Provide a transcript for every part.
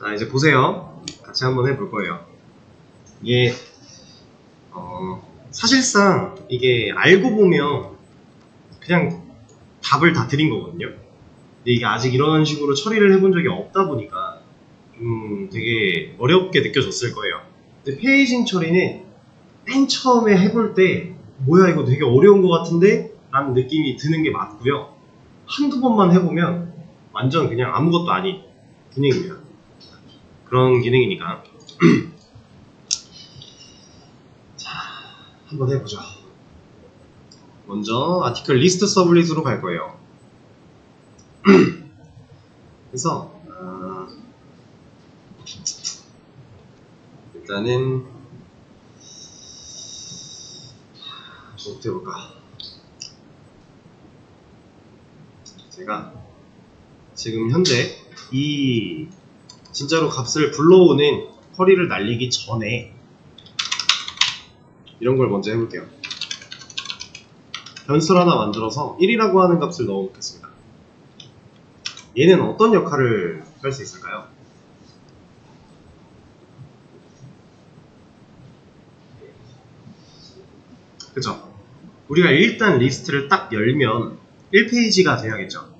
자, 이제 보세요. 같이 한번 해볼 거예요. 이게 사실상 이게 알고 보면 그냥 답을 다 드린 거거든요. 근데 이게 아직 이런 식으로 처리를 해본 적이 없다 보니까 되게 어렵게 느껴졌을 거예요. 근데 페이징 처리는 맨 처음에 해볼 때 뭐야 이거 되게 어려운 것 같은데? 라는 느낌이 드는 게 맞고요. 한두 번만 해보면 완전 그냥 아무것도 아닌 기능입니다. 그런 기능이니까 자, 한번 해보죠. 먼저 아티클 리스트 서블릿으로 갈 거예요. 그래서 일단은 어떻게 해볼까. 제가 지금 현재 이 진짜로 값을 불러오는 쿼리를 날리기 전에 이런 걸 먼저 해볼게요. 변수를 하나 만들어서 1이라고 하는 값을 넣어놓겠습니다. 얘는 어떤 역할을 할 수 있을까요? 그쵸? 우리가 일단 리스트를 딱 열면 1페이지가 돼야겠죠?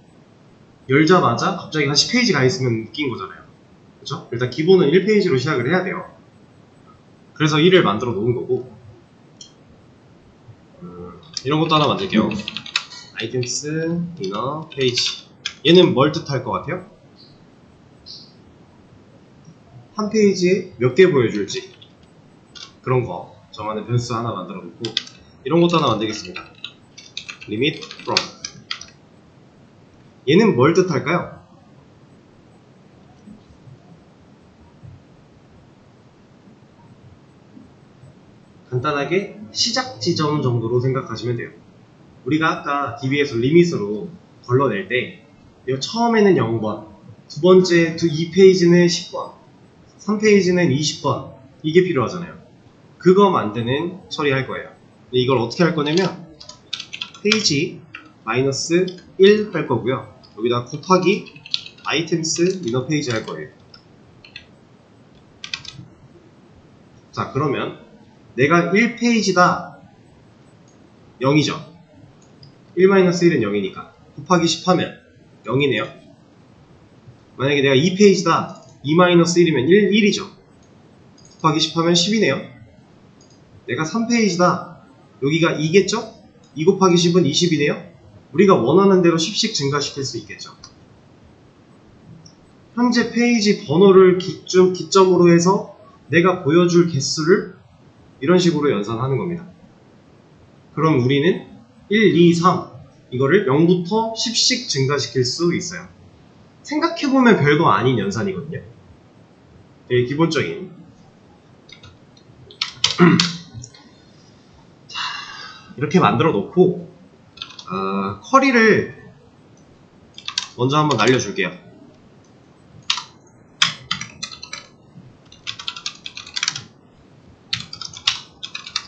열자마자 갑자기 한 10페이지 가 있으면 웃긴 거잖아요. 그쵸? 일단 기본은 1페이지로 시작을 해야 돼요. 그래서 1을 만들어 놓은 거고, 이런 것도 하나 만들게요. 아이템스, 이너, 페이지. 얘는 뭘 뜻할 것 같아요? 한 페이지에 몇 개 보여줄지 그런 거 정하는 변수 하나 만들어 놓고, 이런 것도 하나 만들겠습니다. limit from. 얘는 뭘 뜻할까요? 간단하게 시작 지점 정도로 생각하시면 돼요. 우리가 아까 DB에서 리밋으로 걸러낼 때 처음에는 0번, 두 번째 2페이지는 10번, 3페이지는 20번 이게 필요하잖아요. 그거 만드는 처리할 거예요. 이걸 어떻게 할 거냐면 페이지 마이너스 1 할 거고요. 여기다 곱하기 아이템스 이너 페이지 할 거예요. 자, 그러면 내가 1페이지다 0이죠. 1-1은 0이니까 곱하기 10 하면 0이네요. 만약에 내가 2페이지다 2-1이면 1이죠. 곱하기 10 하면 10이네요. 내가 3페이지다 여기가 2겠죠? 2 곱하기 10은 20이네요. 우리가 원하는 대로 10씩 증가시킬 수 있겠죠. 현재 페이지 번호를 기점으로 해서 내가 보여줄 개수를 이런 식으로 연산하는 겁니다. 그럼 우리는 1, 2, 3 이거를 0부터 10씩 증가시킬 수 있어요. 생각해보면 별거 아닌 연산이거든요. 되게 기본적인. 자, 이렇게 만들어 놓고 쿼리를 먼저 한번 날려줄게요.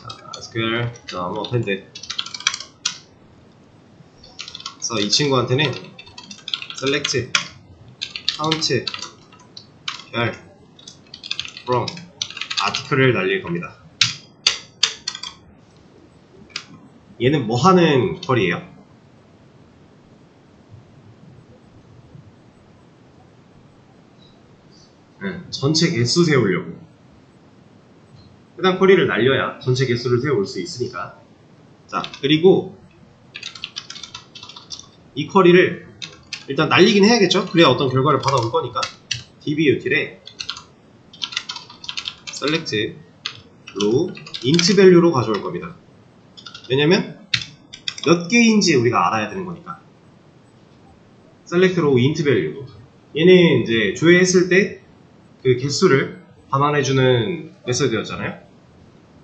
자, SQL 뭐 append. 그래서 이 친구한테는 select, count, char, from, article을 날릴 겁니다. 얘는 뭐 하는 쿼리예요? 전체 개수 세우려고. 해당 쿼리를 날려야 전체 개수를 세울 수 있으니까. 자, 그리고 이 쿼리를 일단 날리긴 해야겠죠? 그래야 어떤 결과를 받아올 거니까. dbutil에 select row int value로 가져올 겁니다. 왜냐면 몇 개인지 우리가 알아야 되는 거니까. select row int value. 얘는 이제 조회했을 때 그 개수를 반환해주는 메소드였잖아요.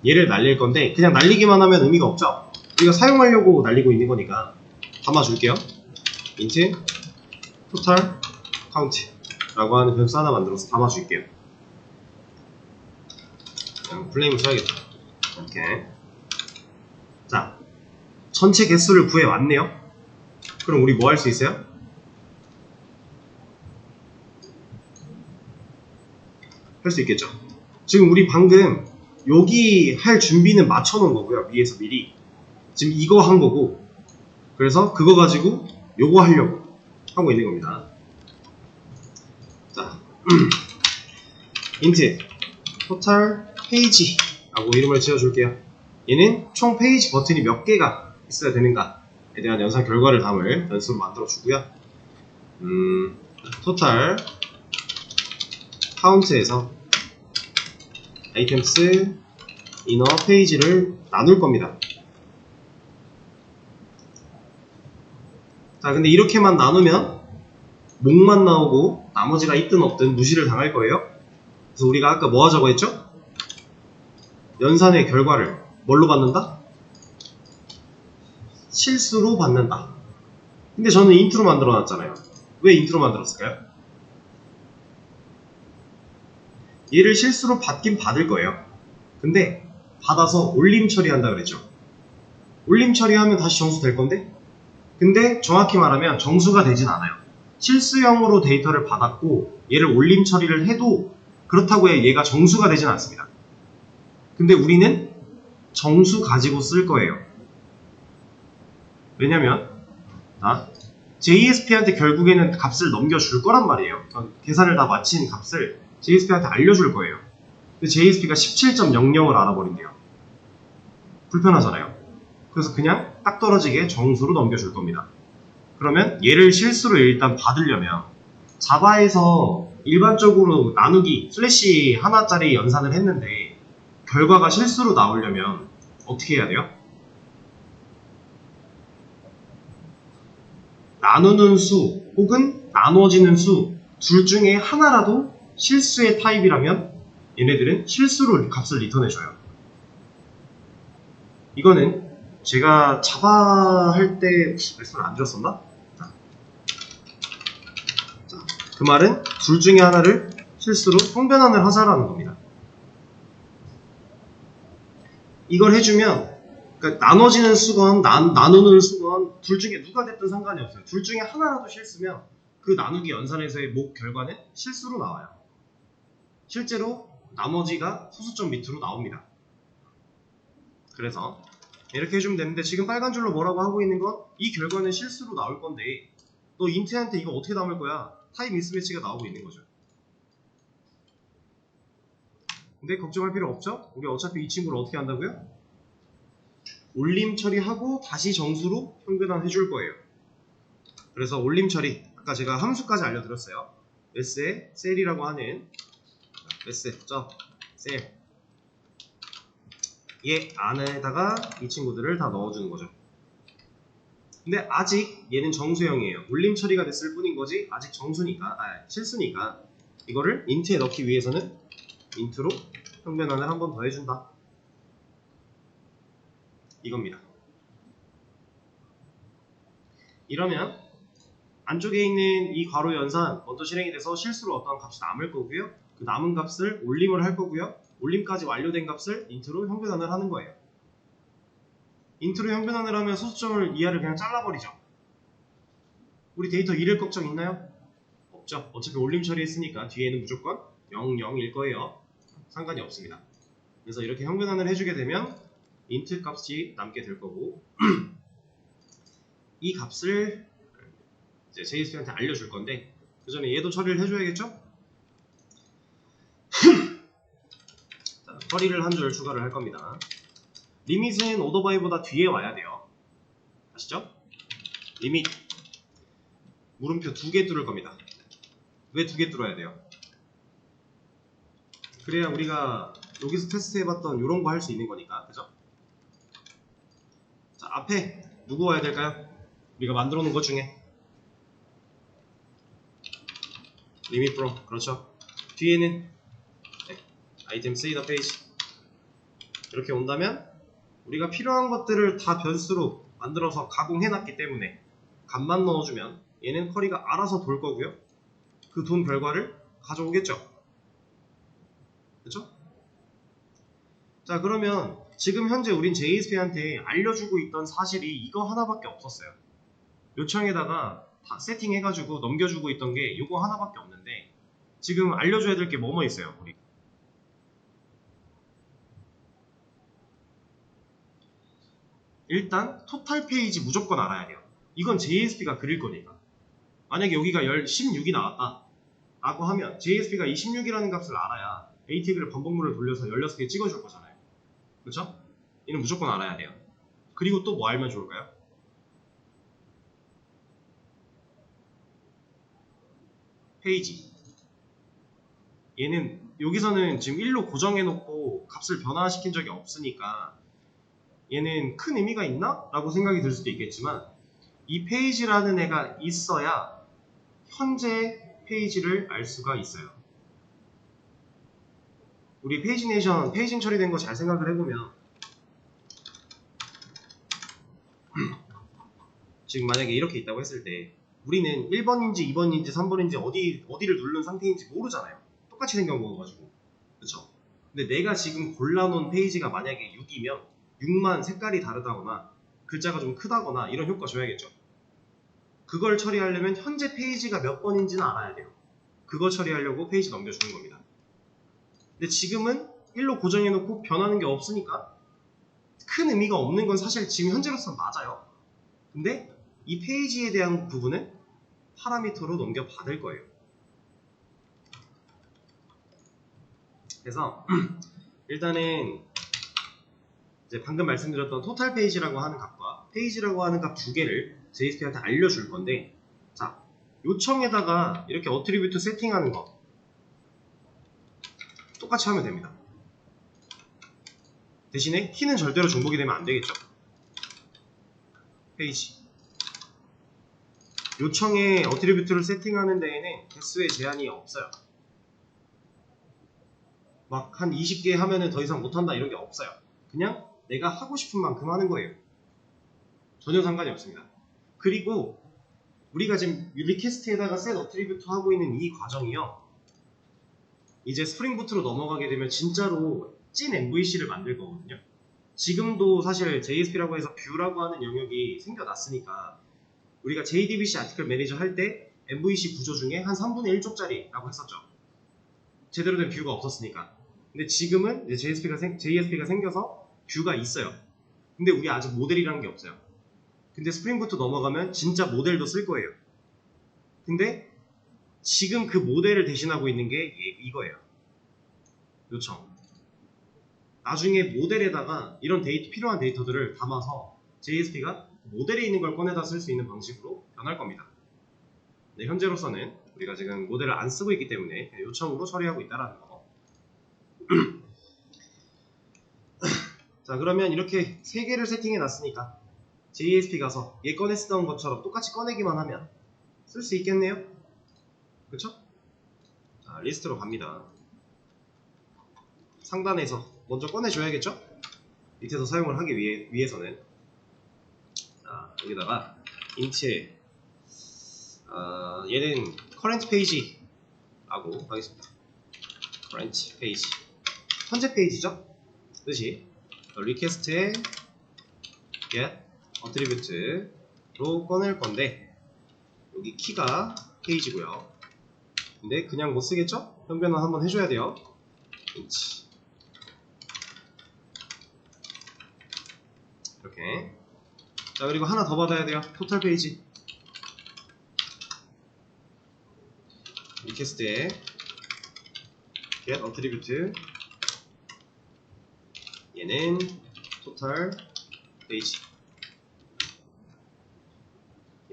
얘를 날릴 건데 그냥 날리기만 하면 의미가 없죠. 우리가 사용하려고 날리고 있는 거니까 담아줄게요. int total count 라고 하는 변수 하나 만들어서 담아줄게요. 그냥 플레임을 써야겠다. 이렇게. 자, 전체 개수를 구해왔네요. 그럼 우리 뭐 할 수 있어요? 할 수 있겠죠. 지금 우리 방금 여기 할 준비는 맞춰 놓은 거고요. 위에서 미리 지금 이거 한 거고, 그래서 그거 가지고 요거 하려고 하고 있는 겁니다. 자, int total page 라고 이름을 지어줄게요. 얘는 총 페이지 버튼이 몇 개가 있어야 되는가에 대한 연산 결과를 담을 변수로 만들어 주고요. total count에서 items inner page를 나눌 겁니다. 자, 근데 이렇게만 나누면 목만 나오고 나머지가 있든 없든 무시를 당할 거예요. 그래서 우리가 아까 뭐 하자고 했죠? 연산의 결과를 뭘로 받는다? 실수로 받는다. 근데 저는 인트로 만들어 놨잖아요. 왜 인트로 만들었을까요? 얘를 실수로 받긴 받을 거예요. 근데 받아서 올림 처리한다 그랬죠. 올림 처리하면 다시 정수 될 건데, 근데 정확히 말하면 정수가 되진 않아요. 실수형으로 데이터를 받았고 얘를 올림 처리를 해도 그렇다고 해 얘가 정수가 되진 않습니다. 근데 우리는 정수 가지고 쓸 거예요. 왜냐면 JSP한테 결국에는 값을 넘겨줄 거란 말이에요. 계산을 다 마친 값을 JSP한테 알려줄 거예요. 근데 JSP가 17.00을 알아버린대요. 불편하잖아요. 그래서 그냥 딱 떨어지게 정수로 넘겨줄 겁니다. 그러면 얘를 실수로 일단 받으려면 자바에서 일반적으로 나누기 슬래시 하나짜리 연산을 했는데 결과가 실수로 나오려면 어떻게 해야 돼요? 나누는 수 혹은 나눠지는 수 둘 중에 하나라도 실수의 타입이라면 얘네들은 실수로 값을 리턴해줘요. 이거는 제가 자바 할 때 말씀을 안 드렸었나? 자, 그 말은 둘 중에 하나를 실수로 통변환을 하자라는 겁니다. 이걸 해주면 그러니까 나눠지는 수건, 나누는 수건 둘 중에 누가 됐든 상관이 없어요. 둘 중에 하나라도 실수면 그 나누기 연산에서의 목 결과는 실수로 나와요. 실제로 나머지가 소수점 밑으로 나옵니다. 그래서 이렇게 해주면 되는데 지금 빨간 줄로 뭐라고 하고 있는 건 이 결과는 실수로 나올 건데 너 인트한테 이거 어떻게 담을 거야? 타입 미스매치가 나오고 있는 거죠. 근데 걱정할 필요 없죠? 우리 어차피 이 친구를 어떻게 한다고요? 올림 처리하고 다시 정수로 평균환 해줄 거예요. 그래서 올림 처리 아까 제가 함수까지 알려드렸어요. s에 셀이라고 하는 셀 얘 안에다가 이 친구들을 다 넣어주는 거죠. 근데 아직 얘는 정수형이에요. 올림 처리가 됐을 뿐인 거지 아직 정수니까 실수니까 이거를 인트에 넣기 위해서는 인트로 평변환을 한 번 더 해준다. 이겁니다. 이러면 안쪽에 있는 이 괄호 연산 먼저 실행이 돼서 실수로 어떤 값이 남을 거고요. 그 남은 값을 올림을 할 거고요. 올림까지 완료된 값을 인트로 형변환을 하는 거예요. 인트로 형변환을 하면 소수점을 이하를 그냥 잘라버리죠. 우리 데이터 잃을 걱정 있나요? 없죠. 어차피 올림 처리했으니까 뒤에는 무조건 0, 0일 거예요. 상관이 없습니다. 그래서 이렇게 형변환을 해주게 되면 int 값이 남게 될 거고 이 값을 이제 JSP한테 알려줄 건데 그 전에 얘도 처리를 해줘야겠죠? 자, 처리를 한 줄 추가를 할 겁니다. 리밋은 오더바이보다 뒤에 와야 돼요. 아시죠? 리밋 물음표 2개 뚫을 겁니다. 왜 2개 뚫어야 돼요? 그래야 우리가 여기서 테스트 해봤던 이런 거 할 수 있는 거니까, 그죠? 자, 앞에 누구 와야 될까요? 우리가 만들어 놓은 것 중에 리밋 프롬, 그렇죠? 뒤에는 아이템 세이더 페이지 이렇게 온다면 우리가 필요한 것들을 다 변수로 만들어서 가공해 놨기 때문에 값만 넣어주면 얘는 쿼리가 알아서 돌 거고요. 그 돈 결과를 가져오겠죠. 그렇죠? 자, 그러면 지금 현재 우린 JSP한테 알려주고 있던 사실이 이거 하나밖에 없었어요. 요청에다가 다 세팅해가지고 넘겨주고 있던 게 이거 하나밖에 없는데 지금 알려줘야 될 게 뭐뭐 있어요. 우리 일단 토탈 페이지 무조건 알아야 돼요. 이건 JSP가 그릴 거니까. 만약에 여기가 16이 나왔다 라고 하면 JSP가 이 16이라는 값을 알아야 ATX를 반복문을 돌려서 16개 찍어줄 거잖아요. 그렇죠? 이는 무조건 알아야 돼요. 그리고 또 뭐 알면 좋을까요? 페이지. 얘는 여기서는 지금 1로 고정해놓고 값을 변화시킨 적이 없으니까 얘는 큰 의미가 있나? 라고 생각이 들 수도 있겠지만 이 페이지라는 애가 있어야 현재 페이지를 알 수가 있어요. 우리 페이지네이션, 페이징 처리된 거 잘 생각을 해보면 지금 만약에 이렇게 있다고 했을 때 우리는 1번인지 2번인지 3번인지 어디를 누른 상태인지 모르잖아요. 똑같이 생겨 먹어가지고. 그쵸? 근데 내가 지금 골라놓은 페이지가 만약에 6이면 6만 색깔이 다르다거나 글자가 좀 크다거나 이런 효과 줘야겠죠. 그걸 처리하려면 현재 페이지가 몇 번인지는 알아야 돼요. 그거 처리하려고 페이지 넘겨주는 겁니다. 근데 지금은 1로 고정해놓고 변하는 게 없으니까 큰 의미가 없는 건 사실 지금 현재로서는 맞아요. 근데 이 페이지에 대한 부분은 파라미터로 넘겨받을 거예요. 그래서 일단은 이제 방금 말씀드렸던 토탈 페이지라고 하는 값과 페이지라고 하는 값 두 개를 JSP한테 알려줄 건데, 자, 요청에다가 이렇게 어트리뷰트 세팅하는 거 똑같이 하면 됩니다. 대신에 키는 절대로 중복이 되면 안 되겠죠. 페이지. 요청에 어트리뷰트를 세팅하는 데에는 개수의 제한이 없어요. 막 한 20개 하면은 더 이상 못한다 이런 게 없어요. 그냥 내가 하고 싶은 만큼 하는 거예요. 전혀 상관이 없습니다. 그리고 우리가 지금 리퀘스트에다가 set 어트리뷰트 하고 있는 이 과정이요, 이제 스프링 부트로 넘어가게 되면 진짜로 찐 MVC를 만들 거거든요. 지금도 사실 JSP라고 해서 뷰라고 하는 영역이 생겨났으니까 우리가 JDBC 아티클 매니저 할 때 MVC 구조 중에 한 3분의 1쪽짜리라고 했었죠. 제대로 된 뷰가 없었으니까. 근데 지금은 이제 JSP가 생겨서 뷰가 있어요. 근데 우리 아직 모델이라는 게 없어요. 근데 스프링 부트 넘어가면 진짜 모델도 쓸 거예요. 근데 지금 그 모델을 대신하고 있는 게 이거예요. 요청. 나중에 모델에다가 이런 필요한 데이터들을 담아서 JSP가 모델에 있는 걸 꺼내다 쓸 수 있는 방식으로 변할 겁니다. 네, 현재로서는 우리가 지금 모델을 안 쓰고 있기 때문에 요청으로 처리하고 있다는 거. 자, 그러면 이렇게 3개를 세팅해 놨으니까 JSP 가서 얘 꺼내 쓰던 것처럼 똑같이 꺼내기만 하면 쓸 수 있겠네요. 그쵸? 자, 리스트로 갑니다. 상단에서 먼저 꺼내줘야겠죠? 밑에서 사용을 하기 위해서는. 자, 여기다가 int에 얘는 current page 라고 하겠습니다. current page, 현재 페이지죠? 뜻이 request에 get attribute로 꺼낼 건데, 여기 키가 페이지고요. 근데 그냥 못 쓰겠죠? 변변화 한번 해줘야 돼요. int. 이렇게. 자, 그리고 하나 더 받아야 돼요. 토탈 페이지. 리퀘스트에 get attribute, 얘는 토탈 페이지.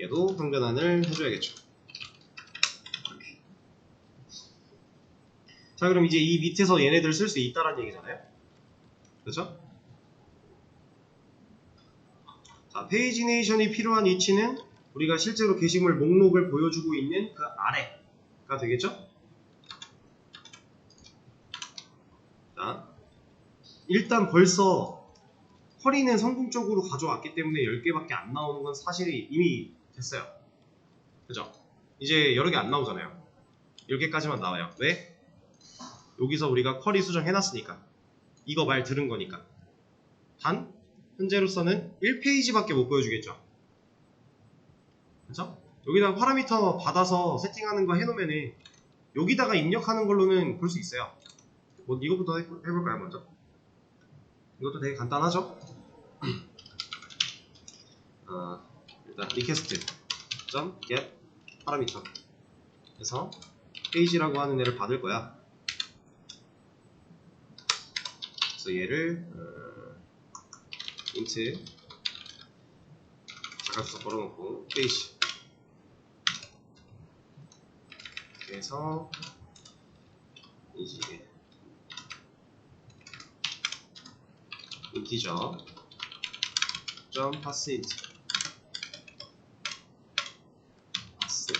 얘도 변환을 해줘야겠죠. 이렇게. 자, 그럼 이제 이 밑에서 얘네들 쓸 수 있다라는 얘기잖아요. 그렇죠? 자, 페이지네이션이 필요한 위치는 우리가 실제로 게시물 목록을 보여주고 있는 그 아래가 되겠죠? 자, 일단 벌써 쿼리는 성공적으로 가져왔기 때문에 10개밖에 안 나오는 건 사실이 이미 됐어요. 그죠? 이제 여러 개 안 나오잖아요. 10개까지만 나와요. 왜? 여기서 우리가 쿼리 수정해놨으니까. 이거 말 들은 거니까. 단, 현재로서는 1페이지밖에 못 보여주겠죠. 그쵸? 여기다가 파라미터 받아서 세팅하는 거 해놓으면은 여기다가 입력하는 걸로는 볼 수 있어요. 뭐 이거부터 해볼까요, 먼저? 이것도 되게 간단하죠? 일단 request get parameter 그래서 페이지라고 하는 애를 받을 거야. 그래서 얘를 int 자가수석 걸어놓고 페이지 그래서 이제 인티저 passInt pass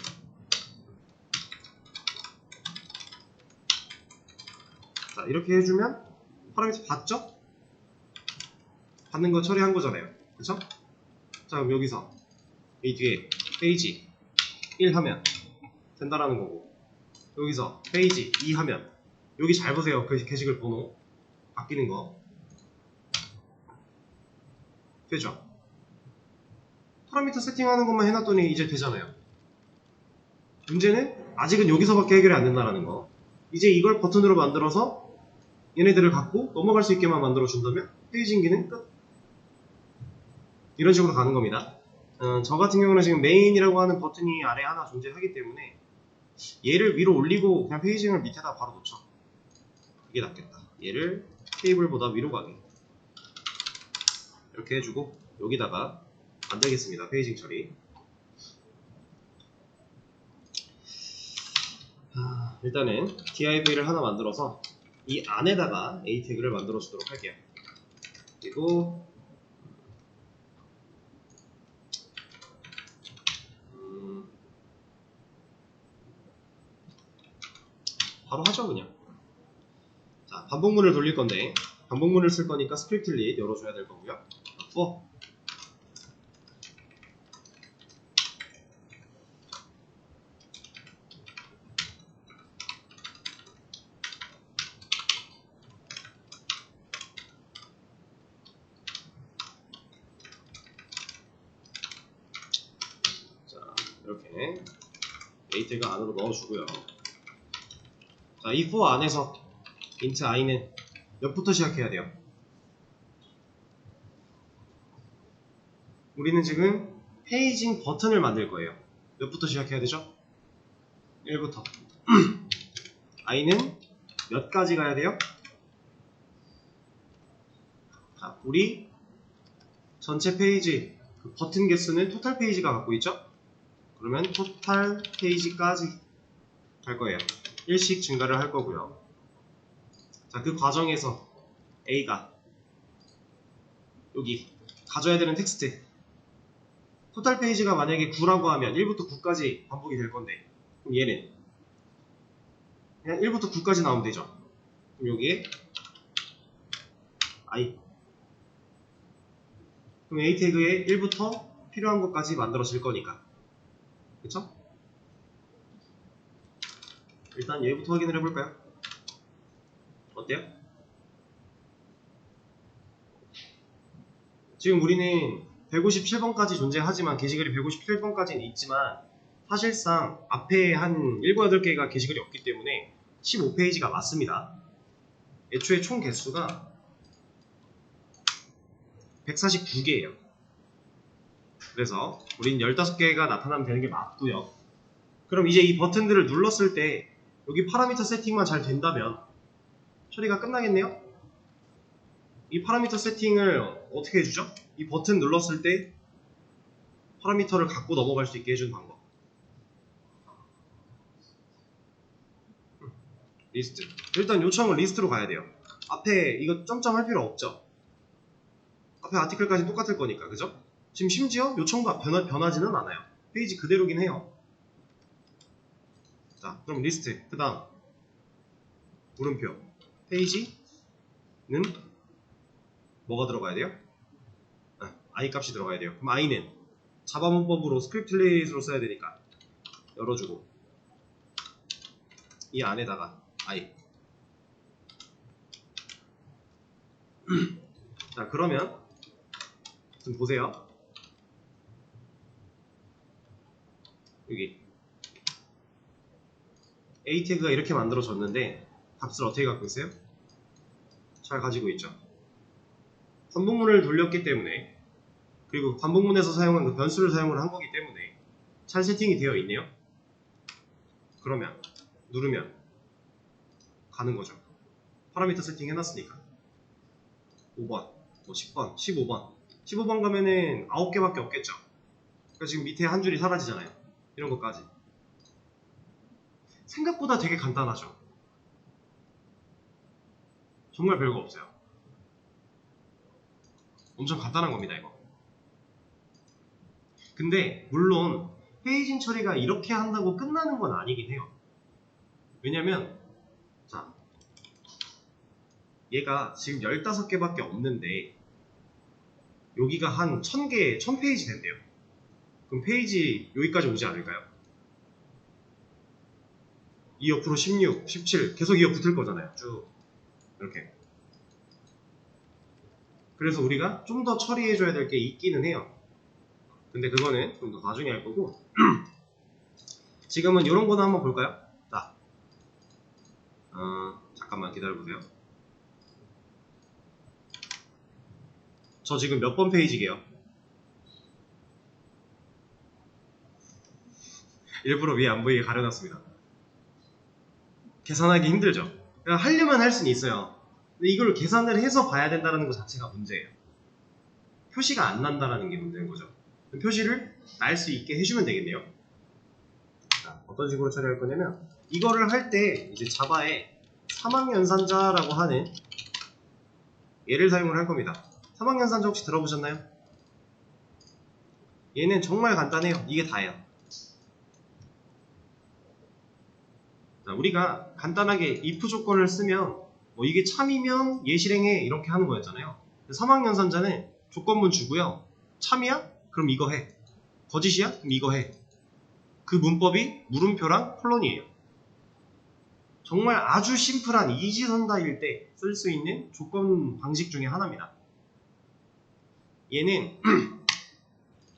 자 이렇게 해주면 파라미터 받죠? 받는 거 처리한 거잖아요. 그쵸? 자 그럼 여기서 이 뒤에 페이지 1 하면 된다라는 거고 여기서 페이지 2 하면 여기 잘 보세요. 그 게시글 번호 바뀌는 거 되죠? 파라미터 세팅하는 것만 해놨더니 이제 되잖아요. 문제는 아직은 여기서밖에 해결이 안 된다는 거. 이제 이걸 버튼으로 만들어서 얘네들을 갖고 넘어갈 수 있게만 만들어 준다면 페이지 인기는 끝. 이런 식으로 가는 겁니다. 저 같은 경우는 지금 메인이라고 하는 버튼이 아래 하나 존재하기 때문에 얘를 위로 올리고 그냥 페이징을 밑에다 바로 놓죠. 이게 낫겠다. 얘를 테이블보다 위로 가게 이렇게 해주고 여기다가 만들겠습니다. 페이징 처리. 일단은 div를 하나 만들어서 이 안에다가 a 태그를 만들어 주도록 할게요. 그리고 바로 하죠 그냥. 자 반복문을 돌릴 건데 반복문을 쓸 거니까 스크립트릿 열어줘야 될 거고요. for 자 이렇게 a 태그 안으로 넣어주고요. 자, 이 for 안에서 int i는 몇부터 시작해야 돼요? 우리는 지금 페이징 버튼을 만들 거예요. 몇부터 시작해야 되죠? 1부터 i는 몇 가지 가야 돼요? 자, 우리 전체 페이지 그 버튼 개수는 토탈 페이지가 갖고 있죠? 그러면 토탈 페이지까지 갈 거예요. 1씩 증가를 할 거고요. 자, 그 과정에서 A가 여기 가져야 되는 텍스트 토탈 페이지가 만약에 9라고 하면 1부터 9까지 반복이 될 건데 그럼 얘는 그냥 1부터 9까지 나오면 되죠. 그럼 여기에 I 그럼 A 태그에 1부터 필요한 것까지 만들어질 거니까 그쵸? 일단 얘부터 확인을 해볼까요? 어때요? 지금 우리는 157번까지 존재하지만 게시글이 157번까지는 있지만 사실상 앞에 한 7, 8개가 게시글이 없기 때문에 15페이지가 맞습니다. 애초에 총 개수가 149개예요. 그래서 우린 15개가 나타나면 되는 게 맞고요. 그럼 이제 이 버튼들을 눌렀을 때 여기 파라미터 세팅만 잘 된다면 처리가 끝나겠네요? 이 파라미터 세팅을 어떻게 해주죠? 이 버튼 눌렀을 때 파라미터를 갖고 넘어갈 수 있게 해주는 방법. 리스트. 일단 요청은 리스트로 가야 돼요. 앞에 이거 점점 할 필요 없죠? 앞에 아티클까지 똑같을 거니까, 그죠? 지금 심지어 요청도 변하지는 않아요. 페이지 그대로긴 해요. 자, 그럼 리스트. 그 다음 물음표. 페이지는 뭐가 들어가야 돼요? i 값이 들어가야 돼요. 그럼 i는 자바 문법으로 스크립트릿으로 써야 되니까 열어주고 이 안에다가 i 자 그러면 좀 보세요. 여기 a 태그가 이렇게 만들어졌는데 값을 어떻게 갖고 있어요? 잘 가지고 있죠. 반복문을 돌렸기 때문에 그리고 반복문에서 사용한 그 변수를 사용을 한 거기 때문에 잘 세팅이 되어 있네요. 그러면 누르면 가는 거죠. 파라미터 세팅 해놨으니까. 5번, 뭐 10번, 15번. 15번 가면은 9개밖에 없겠죠. 그러니까 지금 밑에 한 줄이 사라지잖아요. 이런 것까지. 생각보다 되게 간단하죠. 정말 별거 없어요. 엄청 간단한 겁니다, 이거. 근데 물론 페이징 처리가 이렇게 한다고 끝나는 건 아니긴 해요. 왜냐면 자, 얘가 지금 15개밖에 없는데 여기가 한 1000개, 1000페이지 된대요. 그럼 페이지 여기까지 오지 않을까요? 이 옆으로 16, 17 계속 이 옆 붙을 거잖아요. 쭉 이렇게. 그래서 우리가 좀 더 처리해줘야 될 게 있기는 해요. 근데 그거는 좀 더 나중에 할 거고 지금은 이런 거도 한번 볼까요? 자, 잠깐만 기다려보세요. 저 지금 몇 번 페이지게요? 일부러 위에 안 보이게 가려놨습니다. 계산하기 힘들죠? 그러니까 하려면 할 수는 있어요. 근데 이걸 계산을 해서 봐야 된다는 것 자체가 문제예요. 표시가 안 난다는 게 문제인 거죠. 표시를 날 수 있게 해주면 되겠네요. 자, 어떤 식으로 처리할 거냐면 이거를 할 때 이제 자바에 사망연산자라고 하는 얘를 사용을 할 겁니다. 사망연산자 혹시 들어보셨나요? 얘는 정말 간단해요. 이게 다예요. 자, 우리가 간단하게 if 조건을 쓰면 뭐 이게 참이면 얘 실행해 이렇게 하는 거였잖아요. 사망연산자는 조건문 주고요. 참이야? 그럼 이거 해. 거짓이야? 그럼 이거 해. 그 문법이 물음표랑 콜론이에요. 정말 아주 심플한 이지선다일 때 쓸 수 있는 조건 방식 중에 하나입니다. 얘는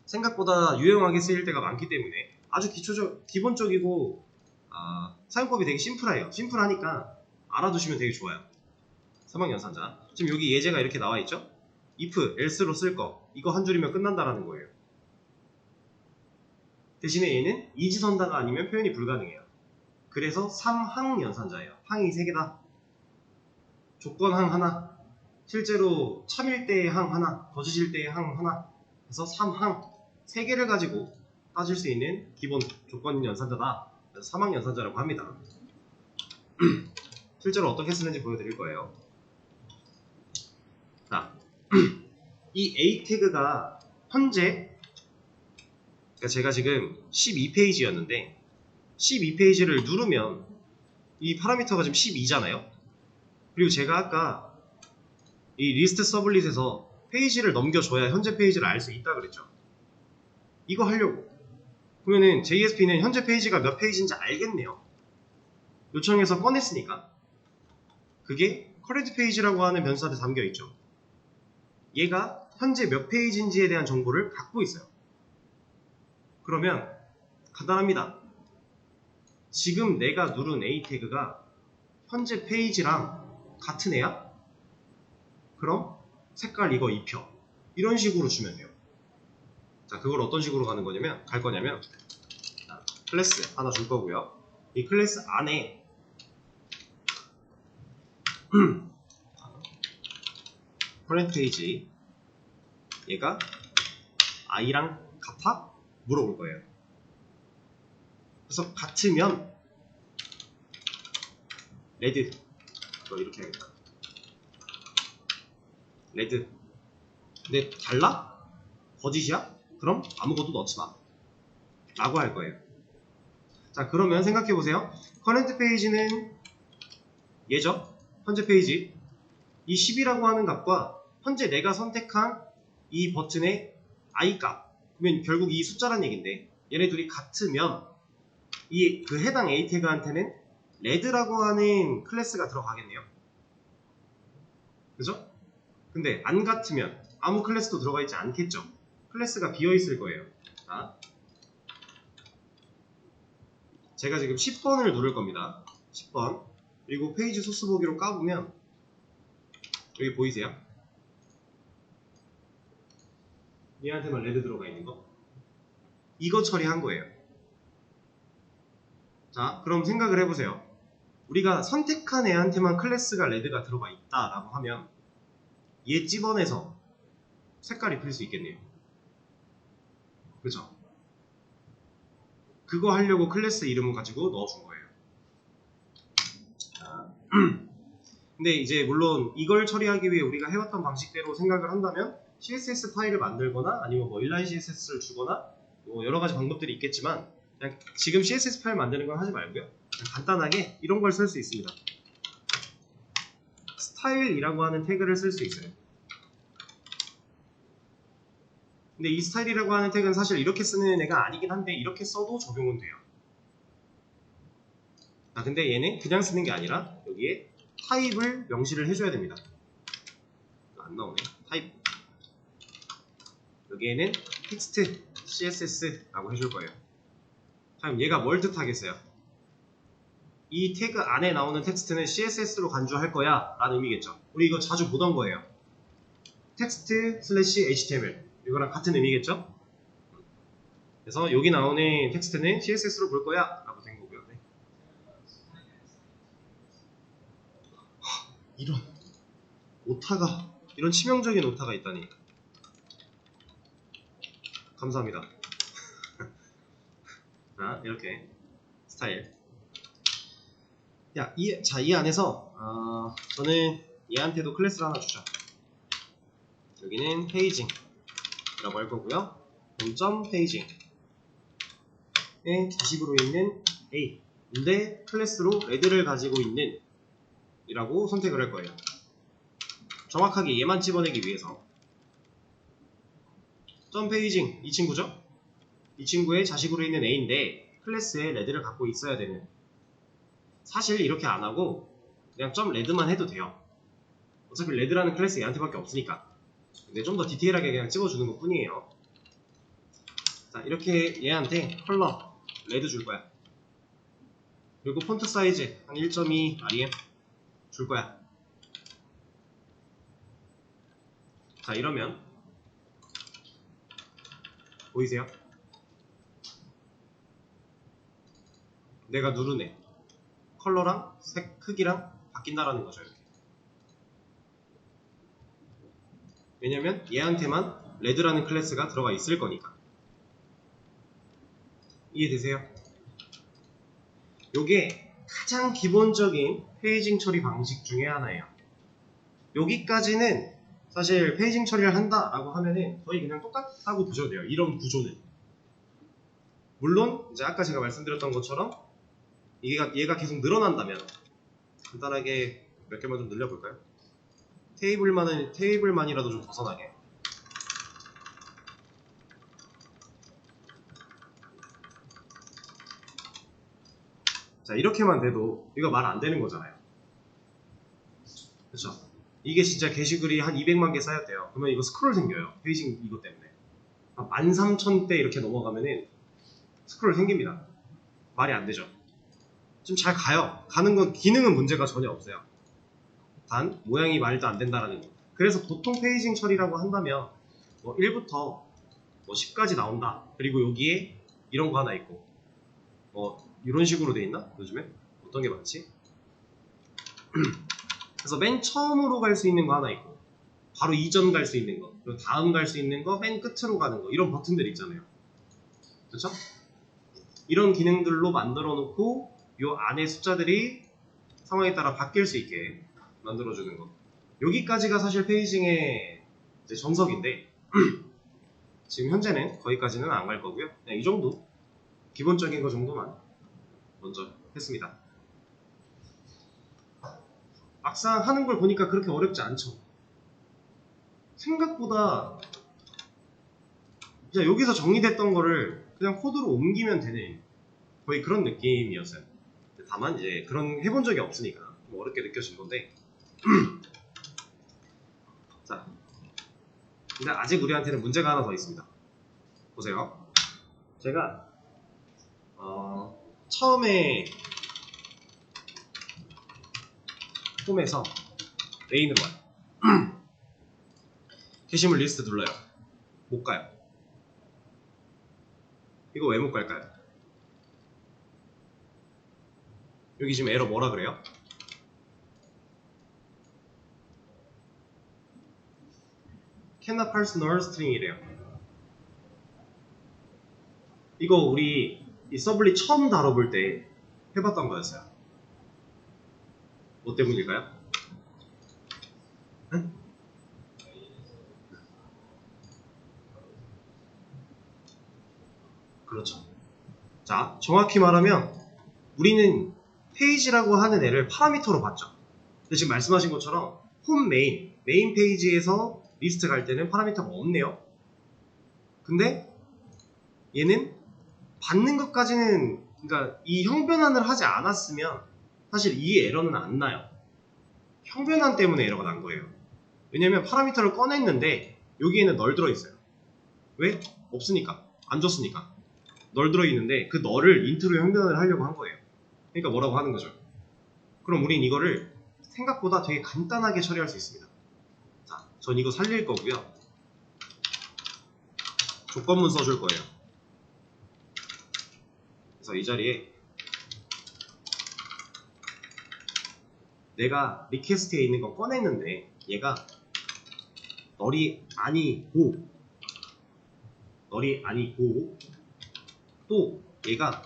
생각보다 유용하게 쓰일 때가 많기 때문에 아주 기본적이고 사용법이 되게 심플해요. 심플하니까 알아두시면 되게 좋아요. 사망연산자. 지금 여기 예제가 이렇게 나와 있죠? if, else로 쓸 거. 이거 한 줄이면 끝난다라는 거예요. 대신에 얘는 이지선다가 아니면 표현이 불가능해요. 그래서 3항연산자예요. 항이 3개다. 조건항 하나. 실제로 참일 때의 항 하나. 거짓일 때의 항 하나. 그래서 3항. 3개를 가지고 따질 수 있는 기본 조건 연산자다. 그래서 3항연산자라고 합니다. 실제로 어떻게 쓰는지 보여드릴 거예요. 자, 이 A 태그가 현재 그러니까 제가 지금 12페이지였는데 12페이지를 누르면 이 파라미터가 지금 12잖아요. 그리고 제가 아까 이 리스트 서블릿에서 페이지를 넘겨줘야 현재 페이지를 알 수 있다 그랬죠. 이거 하려고 그러면은 JSP는 현재 페이지가 몇 페이지인지 알겠네요. 요청해서 꺼냈으니까. 그게 current 페이지라고 하는 변수한테 담겨있죠. 얘가 현재 몇 페이지인지에 대한 정보를 갖고 있어요. 그러면 간단합니다. 지금 내가 누른 A 태그가 현재 페이지랑 같은 애야? 그럼 색깔 이거 입혀. 이런 식으로 주면 돼요. 자, 그걸 어떤 식으로 갈 거냐면 클래스 하나 줄 거고요. 이 클래스 안에 current 페이지 얘가 i랑 같아? 물어볼 거예요. 그래서 같으면 레드 이렇게 해야겠다. 레드. 근데 달라? 거짓이야? 그럼 아무것도 넣지 마. 라고 할 거예요. 자, 그러면 생각해보세요. current 페이지는 얘죠? 현재 페이지. 이 10이라고 하는 값과 현재 내가 선택한 이 버튼의 i 값. 그러면 결국 이 숫자란 얘기인데 얘네 둘이 같으면 그 해당 A 태그한테는 레드라고 하는 클래스가 들어가겠네요. 그죠? 근데 안 같으면 아무 클래스도 들어가 있지 않겠죠. 클래스가 비어 있을 거예요. 자, 제가 지금 10번을 누를 겁니다. 10번. 그리고 페이지 소스 보기로 까보면 여기 보이세요? 얘한테만 레드 들어가 있는 거. 이거 처리한 거예요. 자, 그럼 생각을 해보세요. 우리가 선택한 애한테만 클래스가 레드가 들어가 있다라고 하면 얘 찝어내서 색깔 입힐 수 있겠네요. 그쵸? 그거 하려고 클래스 이름을 가지고 넣어준 거예요. 자, 근데 이제 물론 이걸 처리하기 위해 우리가 해왔던 방식대로 생각을 한다면 CSS 파일을 만들거나 아니면 뭐 인라인 CSS를 주거나 뭐 여러 가지 방법들이 있겠지만 그냥 지금 CSS 파일 만드는 건 하지 말고요. 그냥 간단하게 이런 걸 쓸 수 있습니다. 스타일이라고 하는 태그를 쓸 수 있어요. 근데 이 스타일이라고 하는 태그는 사실 이렇게 쓰는 애가 아니긴 한데 이렇게 써도 적용은 돼요. 아, 근데 얘는 그냥 쓰는 게 아니라 여기에 타입을 명시를 해줘야 됩니다. 안 나오네. 타입. 여기에는 텍스트 CSS라고 해줄 거예요. 그럼 얘가 뭘 뜻하겠어요? 이 태그 안에 나오는 텍스트는 CSS로 간주할 거야 라는 의미겠죠. 우리 이거 자주 보던 거예요. 텍스트 슬래시 HTML 이거랑 같은 의미겠죠? 그래서 여기 나오는 텍스트는 CSS로 볼 거야 라고 된 거고요. 네. 이런 오타가, 이런 치명적인 오타가 있다니. 감사합니다. 자, 이렇게 스타일. 이 안에서 저는 얘한테도 클래스를 하나 주죠. 여기는 페이징이라고 할 거고요. 점 페이징 자식으로 있는 A 인데 클래스로 레드를 가지고 있는 이라고 선택을 할 거예요. 정확하게 얘만 집어내기 위해서 점 페이징 이 친구죠? 이 친구의 자식으로 있는 A인데 클래스에 레드를 갖고 있어야 되는. 사실 이렇게 안 하고 그냥 점 레드만 해도 돼요. 어차피 레드라는 클래스 얘한테밖에 없으니까. 근데 좀 더 디테일하게 그냥 찍어주는 것 뿐이에요. 자, 이렇게 얘한테 컬러 레드 줄 거야. 그리고 폰트 사이즈 한 1.2 REM 줄 거야. 자, 이러면 보이세요? 내가 누르네. 컬러랑 색 크기랑 바뀐다라는 거죠. 이렇게. 왜냐면 얘한테만 레드라는 클래스가 들어가 있을 거니까. 이해되세요? 요게 가장 기본적인 페이징 처리 방식 중에 하나예요. 여기까지는 사실 페이징 처리를 한다라고 하면은 거의 그냥 똑같다고 보셔도 돼요. 이런 구조는. 물론 이제 아까 제가 말씀드렸던 것처럼 얘가 계속 늘어난다면 간단하게 몇 개만 좀 늘려볼까요? 테이블만이라도 좀 벗어나게. 자, 이렇게만 돼도 이거 말 안 되는 거잖아요. 그쵸? 이게 진짜 게시글이 한 200만 개 쌓였대요. 그러면 이거 스크롤 생겨요. 페이징 이것 때문에. 13,000대 이렇게 넘어가면은 스크롤 생깁니다. 말이 안 되죠. 좀 잘 가요. 가는 건 기능은 문제가 전혀 없어요. 단 모양이 말도 안 된다라는 거. 그래서 보통 페이징 처리라고 한다면 뭐 1부터 뭐 10까지 나온다. 그리고 여기에 이런 거 하나 있고 뭐 이런 식으로 돼 있나? 요즘에? 어떤 게 많지? 그래서 맨 처음으로 갈 수 있는 거 하나 있고 바로 이전 갈 수 있는 거, 그리고 다음 갈 수 있는 거, 맨 끝으로 가는 거, 이런 버튼들 있잖아요. 그렇죠? 이런 기능들로 만들어 놓고 요 안에 숫자들이 상황에 따라 바뀔 수 있게 만들어주는 거. 여기까지가 사실 페이징의 이제 정석인데 지금 현재는 거기까지는 안 갈 거고요. 그냥 이 정도 기본적인 거 정도만 먼저 했습니다. 막상 하는 걸 보니까 그렇게 어렵지 않죠. 생각보다 그냥 여기서 정리됐던 거를 그냥 코드로 옮기면 되는 거의 그런 느낌이었어요. 다만 이제 그런 해본 적이 없으니까 좀 어렵게 느껴진 건데 자, 근데 아직 우리한테는 문제가 하나 더 있습니다. 보세요. 제가 처음에 홈에서 메인으로 와요. 게시물 리스트 눌러요. 못 가요. 이거 왜 못 갈까요? 여기 지금 에러 뭐라 그래요? cannot parse null string이래요. 이거 우리 이 서블릿 처음 다뤄볼 때 해봤던 거였어요. 뭐 때문일까요? 응? 그렇죠. 자, 정확히 말하면 우리는 페이지라고 하는 애를 파라미터로 봤죠. 근데 지금 말씀하신 것처럼 홈 메인 페이지에서 리스트 갈 때는 파라미터가 없네요. 근데 얘는 받는 것까지는, 그러니까 이 형변환을 하지 않았으면 사실 이 에러는 안 나요. 형변환 때문에 에러가 난 거예요. 왜냐면 파라미터를 꺼냈는데 여기에는 널 들어있어요. 왜? 없으니까. 안 줬으니까. 널 들어있는데 그 널을 인트로 형변환을 하려고 한 거예요. 그러니까 뭐라고 하는 거죠. 그럼 우린 이거를 생각보다 되게 간단하게 처리할 수 있습니다. 자, 전 이거 살릴 거고요. 조건문 써줄 거예요. 그래서 이 자리에 내가 리퀘스트에 있는 거 꺼냈는데 얘가 널이 아니고 또 얘가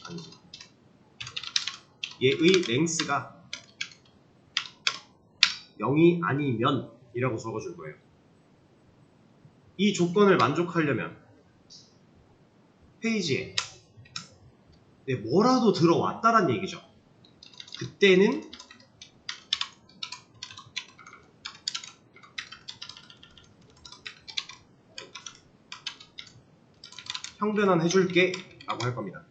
아니지, 얘의 랭스가 0이 아니면 이라고 적어줄 거예요. 이 조건을 만족하려면 페이지에 뭐라도 들어왔다란 얘기죠. 그때는 형변환 해줄게 라고 할 겁니다.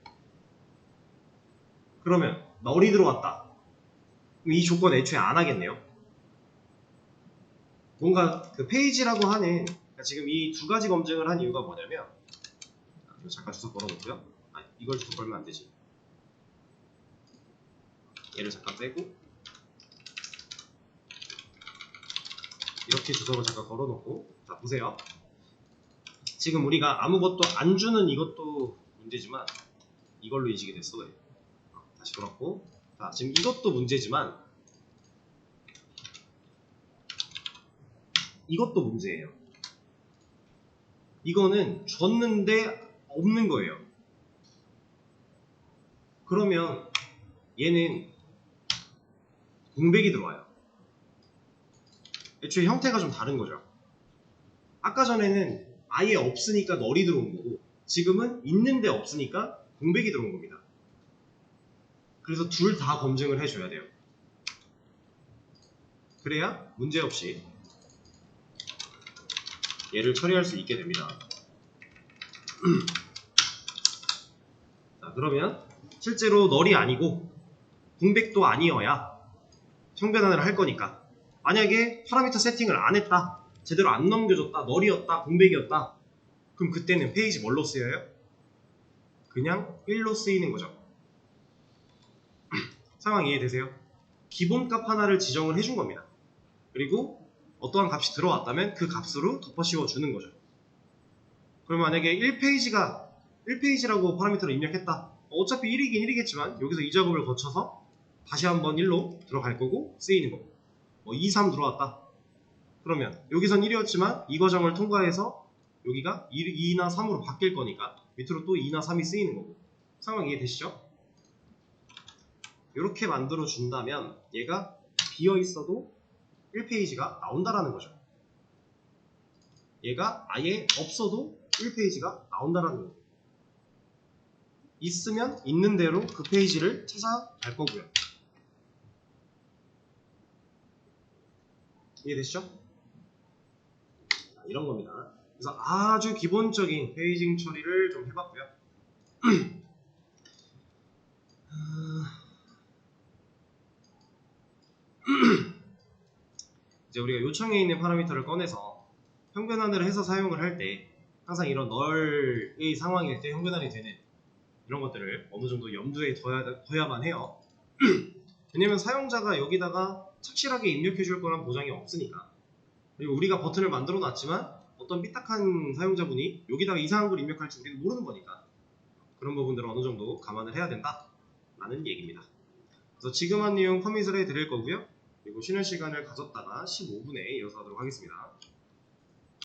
그러면 널이 들어왔다. 그럼 이 조건 애초에 안 하겠네요. 뭔가 그 페이지라고 하는, 그러니까 지금 이 두 가지 검증을 한 이유가 뭐냐면, 이거 잠깐 주소 걸어놓고요. 이걸 주소 걸면 안 되지. 얘를 잠깐 빼고 이렇게 주소를 잠깐 걸어놓고, 자 보세요. 지금 우리가 아무것도 안 주는 이것도 문제지만 이걸로 인식이 됐어. 다시 돌았고, 자 지금 이것도 문제지만 이것도 문제예요. 이거는 줬는데 없는 거예요. 그러면 얘는 공백이 들어와요. 애초에 형태가 좀 다른 거죠. 아까 전에는 아예 없으니까 널이 들어온 거고, 지금은 있는데 없으니까 공백이 들어온 겁니다. 그래서 둘 다 검증을 해줘야 돼요. 그래야 문제없이 얘를 처리할 수 있게 됩니다. 자, 그러면 실제로 널이 아니고 공백도 아니어야 형변환을 할 거니까, 만약에 파라미터 세팅을 안 했다, 제대로 안 넘겨줬다, 널이었다, 공백이었다, 그럼 그때는 페이지 뭘로 쓰여요? 그냥 1로 쓰이는 거죠. 상황 이해되세요? 기본값 하나를 지정을 해준 겁니다. 그리고 어떠한 값이 들어왔다면 그 값으로 덮어 씌워주는 거죠. 그럼 만약에 1페이지라고 파라미터를 입력했다. 어차피 1이긴 1이겠지만 여기서 이 작업을 거쳐서 다시 한번 1로 들어갈 거고 쓰이는 거고, 2, 3 들어왔다. 그러면 여기선 1이었지만 이 과정을 통과해서 여기가 2나 3으로 바뀔 거니까 밑으로 또 2나 3이 쓰이는 거고. 상황 이해되시죠? 이렇게 만들어 준다면 얘가 비어 있어도 1페이지가 나온다라는 거죠. 얘가 아예 없어도 1페이지가 나온다라는 거죠. 있으면 있는 대로 그 페이지를 찾아갈 거고요. 이해되시죠? 이런 겁니다. 그래서 아주 기본적인 페이징 처리를 좀 해봤고요. 이제 우리가 요청에 있는 파라미터를 꺼내서 형변환을 해서 사용을 할 때 항상 이런 널의 상황일 때 형변환이 되는 이런 것들을 어느 정도 염두에 둬야만 해요. 왜냐면 사용자가 여기다가 착실하게 입력해 줄 거란 보장이 없으니까. 그리고 우리가 버튼을 만들어 놨지만 어떤 삐딱한 사용자분이 여기다가 이상한 걸 입력할지 우리는 모르는 거니까 그런 부분들은 어느 정도 감안을 해야 된다 라는 얘기입니다. 그래서 지금 한 내용 커밋을 해드릴 거고요. 그리고 쉬는 시간을 가졌다가 15분에 이어서 하도록 하겠습니다.